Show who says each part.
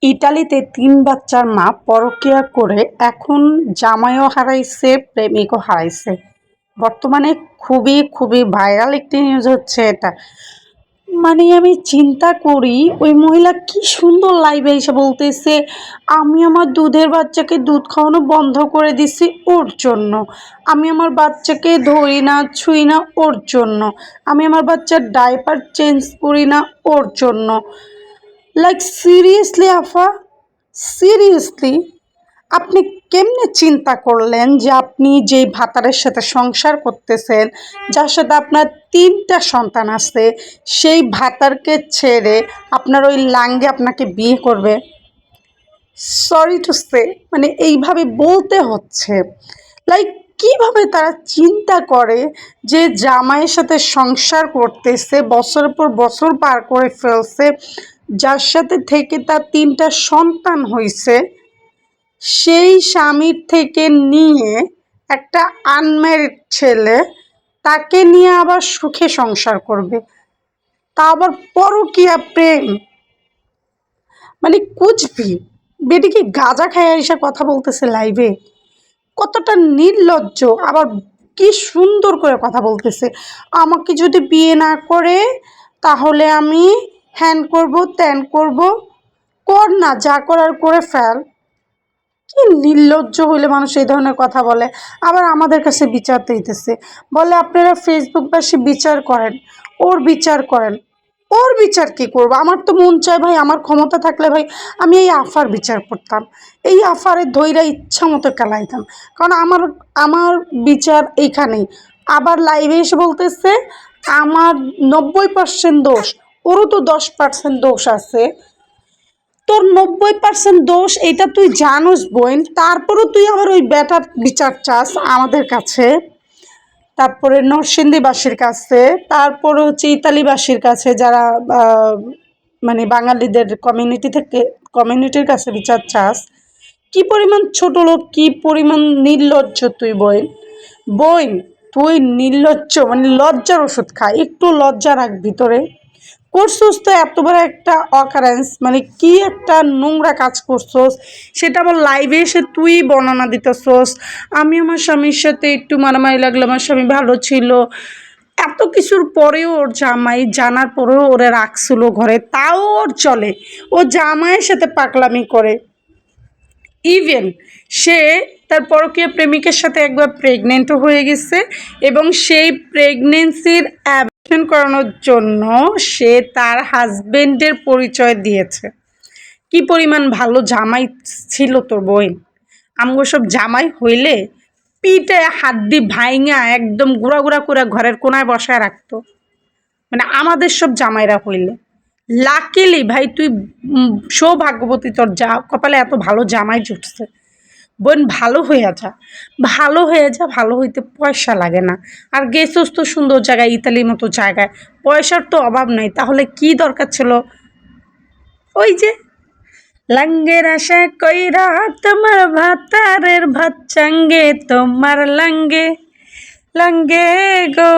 Speaker 1: ইতালিতে ৩ বাচ্চার মা পরকীয়া করে এখন জামাইও হারাইছে, প্রেমিকও হারাইছে। বর্তমানে খুবই ভাইরাল একটি নিউজ হচ্ছে এটা। মানে আমি চিন্তা করি ওই মহিলা কি সুন্দর লাইভে এসে বলতেছে, আমি আমার দুধের বাচ্চাকে দুধ খাওয়ানো বন্ধ করে দিছি ওর জন্য, আমি আমার বাচ্চাকে ধরি না ছুঁই না ওর জন্য, আমি আমার বাচ্চার ডাইপার চেঞ্জ করি না ওর জন্য। লাইক সিরিয়াসলি আফা, সিরিয়াসলি আপনি কেমনে চিন্তা করলেন যে আপনি যেই ভাতারের সাথে সংসার করতেছেন, যার সাথে আপনার ৩টা সন্তান আছে, সেই ভাতারকে ছেড়ে আপনার ওই লাঙ্গে আপনাকে বিয়ে করবে? সরি টু সে, মানে এইভাবে বলতে হচ্ছে। লাইক কিভাবে তারা চিন্তা করে যে জামাইয়ের সাথে সংসার করতেছে, বছরের পর বছর পার করে ফেলছে, যার সাথে থেকে তার ৩টা সন্তান হয়েছে, সেই স্বামীর থেকে নিয়ে একটা আনম্যারিড ছেলে তাকে নিয়ে আবার সুখে সংসার করবে, তা আবার পরকীয়া প্রেম। মানে কুচবি বেটি কি গাঁজা খায় এসে কথা বলতেছে লাইভে? কতটা নির্লজ্জ, আবার কি সুন্দর করে কথা বলতেছে, আমাকে যদি বিয়ে না করে তাহলে আমি হ্যান করব ত্যান করব। কর না, যা করার করে ফেল। কি নির্লজ্জ হইলে মানুষ এই ধরনের কথা বলে। আবার আমাদের কাছে বিচার দিতেছে, বলে আপনারা ফেসবুকবাসী বিচার করেন, ওর বিচার করেন। ওর বিচার কি করবো? আমার তো মন চায় ভাই, আমার ক্ষমতা থাকলে ভাই আমি এই আফার বিচার করতাম, এই আফারের ধৈরা ইচ্ছা মতো কেলাইতাম। কারণ আমার আমার বিচার এইখানেই। আবার লাইভে এসে বলতেছে আমার 90% দোষ, ওরও তো 10% দোষ আছে। তোর 90% দোষ এটা তুই জানোস বোন, তারপরও তুই আবার ওই ব্যাটার বিচার চাস আমাদের কাছে, তারপরে নরসিংদীবাসীর কাছে, তারপরে হচ্ছে ইতালিবাসীর কাছে, যারা মানে বাঙালিদের কমিউনিটির কাছে বিচার চাস। কি পরিমাণ ছোট লোক, কি পরিমাণ নির্লজ্জ তুই বোন। বোন তুই নির্লজ্জ, মানে লজ্জার ওষুধ খা, একটু লজ্জা রাখ ভিতরে। করছোস তো এত বড় একটা অকারেন্স, মানে কি একটা নোংরা কাজ করছোস, সেটা আবার লাইভে এসে তুই বর্ণনা দিতেছোস। আমি আমার স্বামীর সাথে একটু মারামারি লাগলো, আমার স্বামী ভালো ছিল, এত কিছুর পরেও ওর জামাই জানার পরেও ওরে রাখছিল ঘরে, তাও ওর চলে, ও জামাইয়ের সাথে পাগলামি করে। ইভেন সে তার পরকীয়া প্রেমিকের সাথে একবার প্রেগনেন্টও হয়ে গেছে, এবং সেই প্রেগনেন্সির অ্যাবর্শন করানোর জন্য সে তার হাজবেন্ডের পরিচয় দিয়েছে। কি পরিমাণ ভালো জামাই ছিল তোর বোন। আমগো সব জামাই হইলে পিঠে হাড্ডি ভাইঙা একদম গুঁড়া গুঁড়া করে ঘরের কোনায় বসায় রাখতো, মানে আমাদের সব জামাইরা হইলে। লাকিলি ভাই তুই সৌভাগ্যবতী, তোর যা কপালে এত ভালো জামাই জুটছে। বোন ভালো হইয়া যা, ভালো হয়ে যা, ভালো হইতে পয়সা লাগে না। আর গেছোস তো সুন্দর জায়গায়, ইতালির মতো জায়গায়, পয়সার তো অভাব নাই, তাহলে কি দরকার ছিল ওই যে লাঙ্গের আশা কইরা তোমার ভাতারের ভাত চাঙ্গে, তোমার লাঙ্গে লাঙ্গে গো।